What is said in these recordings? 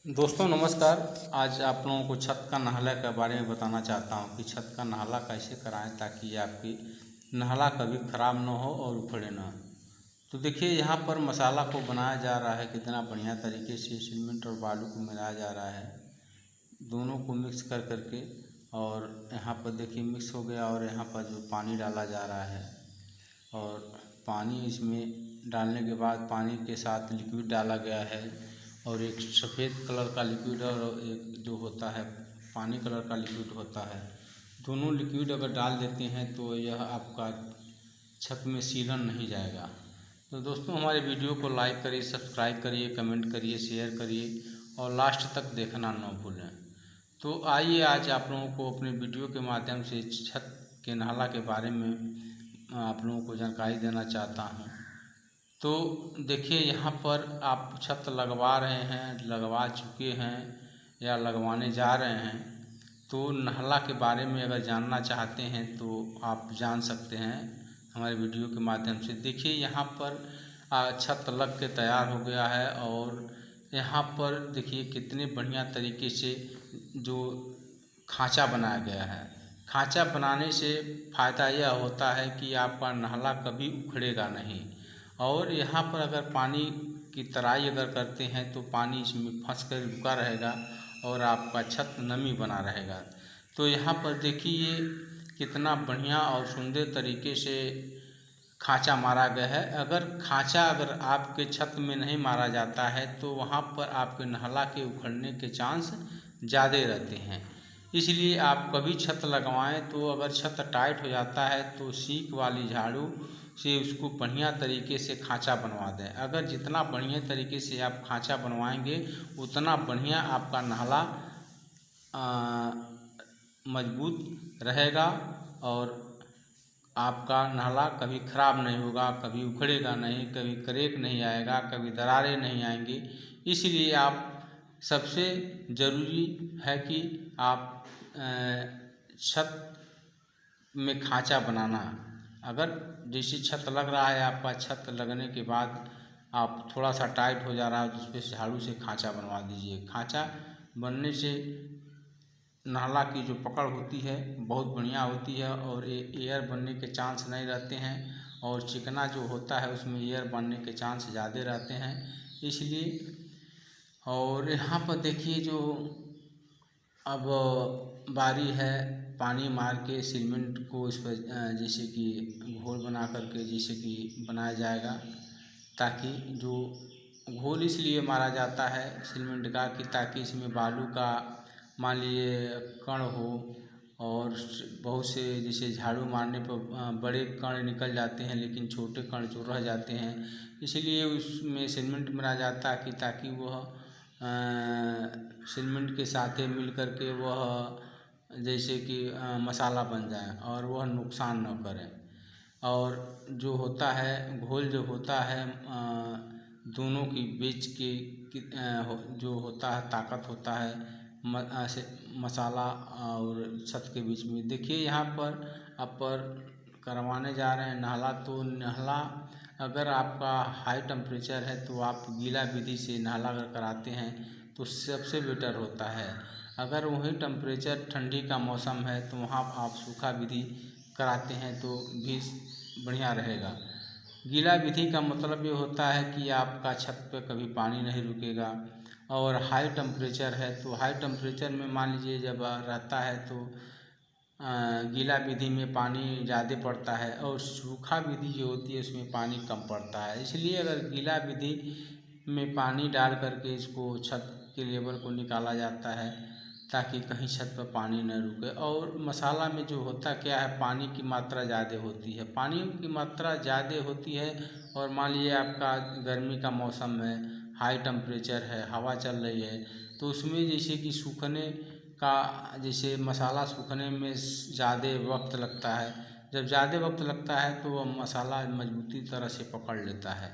दोस्तों नमस्कार। आज आप लोगों को छत का नहला के बारे में बताना चाहता हूँ कि छत का नहला कैसे कराएं ताकि आपकी नहला कभी ख़राब ना हो और उखड़े ना। तो देखिए यहाँ पर मसाला को बनाया जा रहा है, कितना बढ़िया तरीके से सीमेंट और बालू को मिलाया जा रहा है, दोनों को मिक्स कर करके। और यहाँ पर देखिए मिक्स हो गया और यहाँ पर जो पानी डाला जा रहा है और पानी इसमें डालने के बाद पानी के साथ लिक्विड डाला गया है और एक सफ़ेद कलर का लिक्विड और एक जो होता है पानी कलर का लिक्विड होता है। दोनों लिक्विड अगर डाल देते हैं तो यह आपका छत में सीलन नहीं जाएगा। तो दोस्तों हमारे वीडियो को लाइक करिए, सब्सक्राइब करिए, कमेंट करिए, शेयर करिए और लास्ट तक देखना न भूलें। तो आइए आज आप लोगों को अपने वीडियो के माध्यम से छत के नहला के बारे में आप लोगों को जानकारी देना चाहता हूँ। तो देखिए यहाँ पर आप छत लगवा रहे हैं, लगवा चुके हैं या लगवाने जा रहे हैं, तो नहला के बारे में अगर जानना चाहते हैं तो आप जान सकते हैं हमारे वीडियो के माध्यम से। देखिए यहाँ पर छत लग के तैयार हो गया है और यहाँ पर देखिए कितने बढ़िया तरीके से जो खांचा बनाया गया है। खांचा बनाने से फ़ायदा यह होता है कि आपका नहला कभी उखड़ेगा नहीं। और यहाँ पर अगर पानी की तराई अगर करते हैं तो पानी इसमें फंस कर रुका रहेगा और आपका छत नमी बना रहेगा। तो यहाँ पर देखिए कितना बढ़िया और सुंदर तरीके से खांचा मारा गया है। अगर खांचा अगर आपके छत में नहीं मारा जाता है तो वहाँ पर आपके नहला के उखड़ने के चांस ज़्यादा रहते हैं। इसलिए आप कभी छत लगवाएं तो अगर छत टाइट हो जाता है तो सीक वाली झाड़ू से उसको बढ़िया तरीके से खांचा बनवा दें। अगर जितना बढ़िया तरीके से आप खांचा बनवाएंगे उतना बढ़िया आपका नहला मजबूत रहेगा और आपका नहला कभी ख़राब नहीं होगा, कभी उखड़ेगा नहीं, कभी क्रेक नहीं आएगा, कभी दरारें नहीं आएंगी। इसलिए आप सबसे ज़रूरी है कि आप छत में खांचा बनाना। अगर जैसे छत लग रहा है, आपका छत लगने के बाद आप थोड़ा सा टाइट हो जा रहा है तो उस पर झाड़ू से खांचा बनवा दीजिए। खांचा बनने से नहला की जो पकड़ होती है बहुत बढ़िया होती है और एयर बनने के चांस नहीं रहते हैं और चिकना जो होता है उसमें एयर बनने के चांस ज़्यादा रहते हैं। इसलिए और यहाँ पर देखिए जो अब बारी है पानी मार के सीमेंट को इस पर जैसे कि घोल बना करके जैसे कि बनाया जाएगा, ताकि जो घोल इसलिए मारा जाता है सीमेंट का कि ताकि इसमें बालू का मान लीजिए कण हो और बहुत से जैसे झाड़ू मारने पर बड़े कण निकल जाते हैं लेकिन छोटे कण जो रह जाते हैं, इसलिए उसमें सीमेंट मिलाया जाता है कि ताकि वह सीमेंट के साथ मिल करके वह जैसे कि मसाला बन जाए और वह नुकसान न करें। और जो होता है घोल जो होता है दोनों की बीच के जो होता है ताकत होता है मसाला और छत के बीच में। देखिए यहाँ पर आप करवाने जा रहे हैं नहला, तो नहला अगर आपका हाई टेम्परेचर है तो आप गीला विधि से नहला अगर कराते हैं तो सबसे बेटर होता है। अगर वही टेम्परेचर ठंडी का मौसम है तो वहाँ आप सूखा विधि कराते हैं तो भी बढ़िया रहेगा। गीला विधि का मतलब ये होता है कि आपका छत पे कभी पानी नहीं रुकेगा। और हाई टेम्परेचर है तो हाई टेम्परेचर में मान लीजिए जब रहता है तो गीला विधि में पानी ज़्यादा पड़ता है और सूखा विधि जो होती है उसमें पानी कम पड़ता है। इसलिए अगर गीला विधि में पानी डाल करके इसको छत के लेवल को निकाला जाता है ताकि कहीं छत पर पानी न रुके। और मसाला में जो होता क्या है पानी की मात्रा ज़्यादा होती है, पानी की मात्रा ज़्यादा होती है और मान लीजिए आपका गर्मी का मौसम है, हाई टेम्परेचर है, हवा चल रही है तो उसमें जैसे कि सूखने का जैसे मसाला सूखने में ज़्यादा वक्त लगता है। जब ज़्यादा वक्त लगता है तो वह मसाला मजबूती तरह से पकड़ लेता है।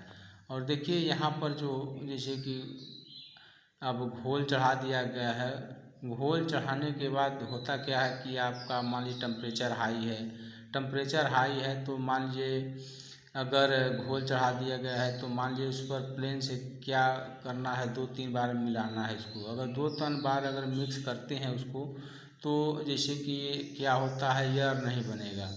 और देखिए यहाँ पर जो जैसे कि अब घोल चढ़ा दिया गया है, घोल चढ़ाने के बाद होता क्या है कि आपका मान लीजिए टेम्परेचर हाई है तो मान लीजिए अगर घोल चढ़ा दिया गया है तो मान लीजिए उस पर प्लेन से क्या करना है, 2-3 बार मिलाना है इसको। अगर 2-3 बार अगर मिक्स करते हैं उसको तो जैसे कि क्या होता है, लेयर नहीं बनेगा।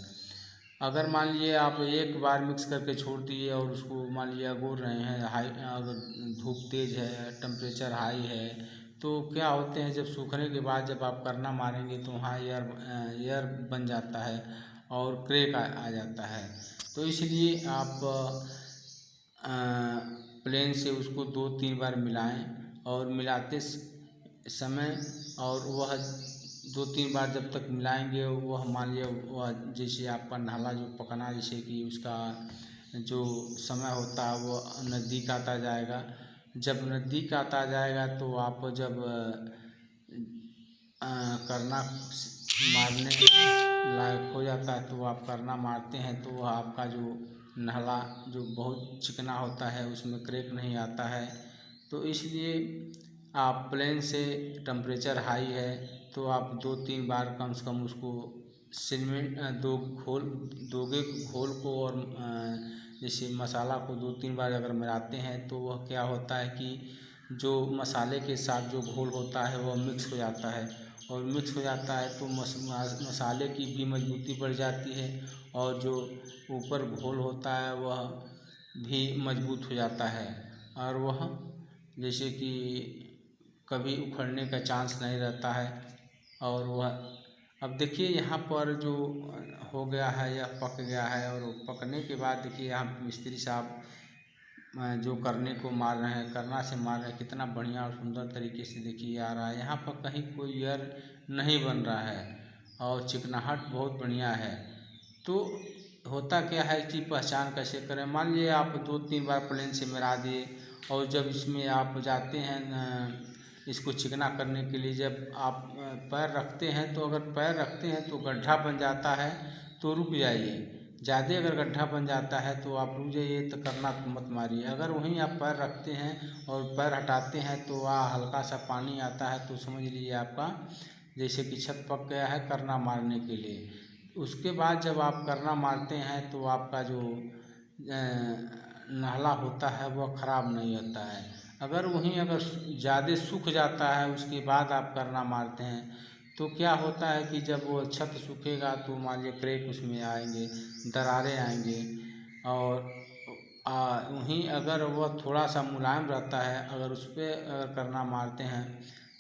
अगर मान लीजिए आप एक बार मिक्स करके छोड़ दिए और उसको मान लीजिए अगोर रहे हैं, हाई अगर धूप तेज़ है, टेम्परेचर हाई है, तो क्या होते हैं जब सूखने के बाद जब आप करना मारेंगे तो वहाँ एयर बन जाता है और क्रैक आ जाता है। तो इसलिए आप प्लेन से उसको 2-3 बार मिलाएं और मिलाते समय और वह 2-3 बार जब तक मिलाएंगे वह मान लिया वह जैसे आपका नाला जो पकना जैसे कि उसका जो समय होता है वो नज़दीक आता जाएगा। जब नज़दीक आता जाएगा तो आप जब करना मारने लायक हो जाता है तो आप करना मारते हैं तो वह आपका जो नाला जो बहुत चिकना होता है उसमें क्रैक नहीं आता है। तो इसलिए आप प्लेन से टेम्परेचर हाई है तो आप 2-3 बार कम से कम उसको सीमेंट दोगे घोल को और जैसे मसाला को 2-3 बार अगर मिलाते हैं तो वह क्या होता है कि जो मसाले के साथ जो घोल होता है वह मिक्स हो जाता है और मिक्स हो जाता है तो मसाले की भी मजबूती बढ़ जाती है और जो ऊपर घोल होता है वह भी मजबूत हो जाता है और वह जैसे कि कभी उखड़ने का चांस नहीं रहता है। और वह अब देखिए यहाँ पर जो हो गया है यह पक गया है और पकने के बाद देखिए यहाँ मिस्त्री साहब जो करने को मार रहे हैं, करना से मार रहे हैं, कितना बढ़िया और सुंदर तरीके से देखिए आ रहा है। यहाँ पर कहीं कोई एयर नहीं बन रहा है और चिकनाहट बहुत बढ़िया है। तो होता क्या है कि पहचान कैसे करें, मान लीजिए आप 2-3 बार प्लेन से मिला दिए और जब इसमें आप जाते हैं इसको चिकना करने के लिए जब आप पैर रखते हैं तो अगर पैर रखते हैं तो गड्ढा बन जाता है तो रुक जाइए। ज़्यादा अगर गड्ढा बन जाता है तो आप रुक जाइए, तो करना मत मारिए। अगर वहीं आप पैर रखते हैं और पैर हटाते हैं तो वहाँ हल्का सा पानी आता है तो समझ लीजिए आपका जैसे कि छत पक गया है करना मारने के लिए। उसके बाद जब आप करना मारते हैं तो आपका जो नाला होता है वह ख़राब नहीं होता है। अगर वहीं अगर ज़्यादा सूख जाता है उसके बाद आप करना मारते हैं तो क्या होता है कि जब वो छत सूखेगा तो मान लीजिए क्रैक उसमें आएंगे, दरारें आएंगे और वहीं अगर वह थोड़ा सा मुलायम रहता है अगर उस पर अगर करना मारते हैं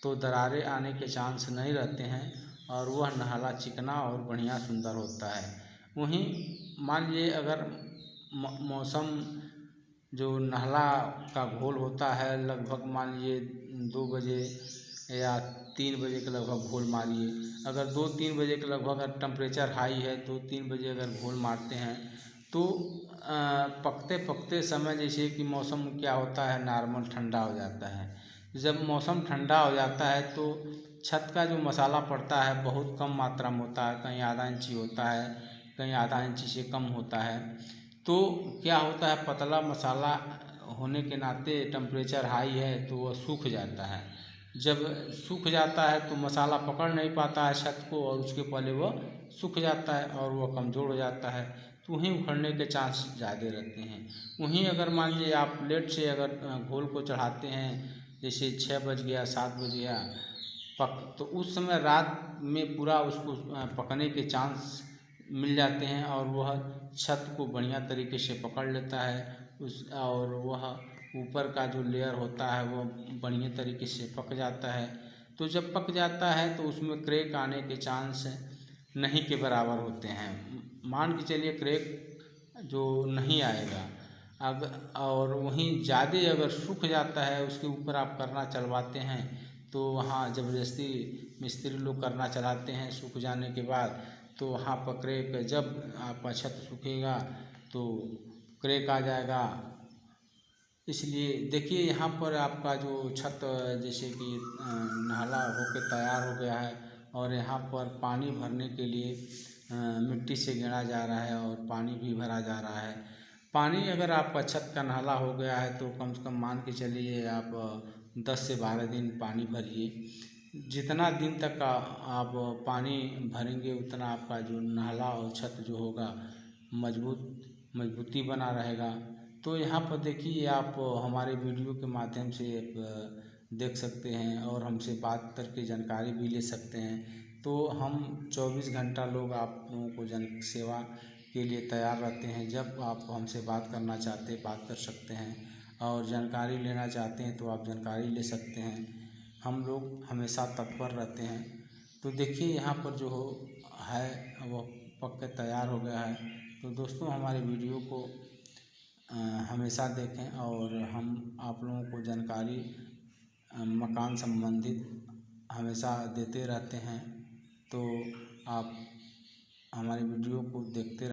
तो दरारें आने के चांस नहीं रहते हैं और वह नाला चिकना और बढ़िया सुंदर होता है। वहीं मान लीजिए अगर मौसम जो नाला का घोल होता है लगभग मान लीजिए 2 बजे या 3 बजे के लगभग घोल मारिए। अगर 2-3 बजे के लगभग अगर टेम्परेचर हाई है 2-3 बजे अगर घोल मारते हैं तो पकते पकते समय जैसे कि मौसम क्या होता है नॉर्मल ठंडा हो जाता है। जब मौसम ठंडा हो जाता है तो छत का जो मसाला पड़ता है बहुत कम मात्रा में होता है, कहीं आधा इंची होता है, कहीं आधा इंची से कम होता है। तो क्या होता है पतला मसाला होने के नाते टेम्परेचर हाई है तो वह सूख जाता है। जब सूख जाता है तो मसाला पकड़ नहीं पाता है छत को और उसके पहले वह सूख जाता है और वह कमज़ोर हो जाता है तो वहीं उखड़ने के चांस ज़्यादा रहते हैं। वहीं अगर मान लीजिए आप लेट से अगर घोल को चढ़ाते हैं जैसे 6 बज गया 7 बज गया पक तो उस समय रात में पूरा उसको पकने के चांस मिल जाते हैं और वह छत को बढ़िया तरीके से पकड़ लेता है उस और वह ऊपर का जो लेयर होता है वो बढ़िया तरीके से पक जाता है। तो जब पक जाता है तो उसमें क्रैक आने के चांस नहीं के बराबर होते हैं, मान के चलिए क्रैक जो नहीं आएगा। और वहीं ज़्यादा अगर सूख जाता है उसके ऊपर आप करना चलवाते हैं तो वहाँ ज़बरदस्ती मिस्त्री लोग करना चलाते हैं सूख जाने के बाद तो वहाँ पर क्रैक जब आपका छत सूखेगा तो क्रैक आ जाएगा। इसलिए देखिए यहाँ पर आपका जो छत जैसे कि नाला होकर तैयार हो गया है और यहाँ पर पानी भरने के लिए मिट्टी से गेड़ा जा रहा है और पानी भी भरा जा रहा है। पानी अगर आपका छत का नाला हो गया है तो कम से कम मान के चलिए आप 10 से 12 दिन पानी भरिए। जितना दिन तक आप पानी भरेंगे उतना आपका जो नाला और छत जो होगा मजबूत मजबूती बना रहेगा। तो यहाँ पर देखिए आप हमारे वीडियो के माध्यम से देख सकते हैं और हमसे बात करके जानकारी भी ले सकते हैं। तो हम 24 घंटा लोग आप लोगों को जन सेवा के लिए तैयार रहते हैं। जब आप हमसे बात करना चाहते हैं बात कर सकते हैं और जानकारी लेना चाहते हैं तो आप जानकारी ले सकते हैं। हम लोग हमेशा तत्पर रहते हैं। तो देखिए यहाँ पर जो है वो पक के तैयार हो गया है। तो दोस्तों हमारे वीडियो को हमेशा देखें और हम आप लोगों को जानकारी मकान संबंधित हमेशा देते रहते हैं। तो आप हमारे वीडियो को देखते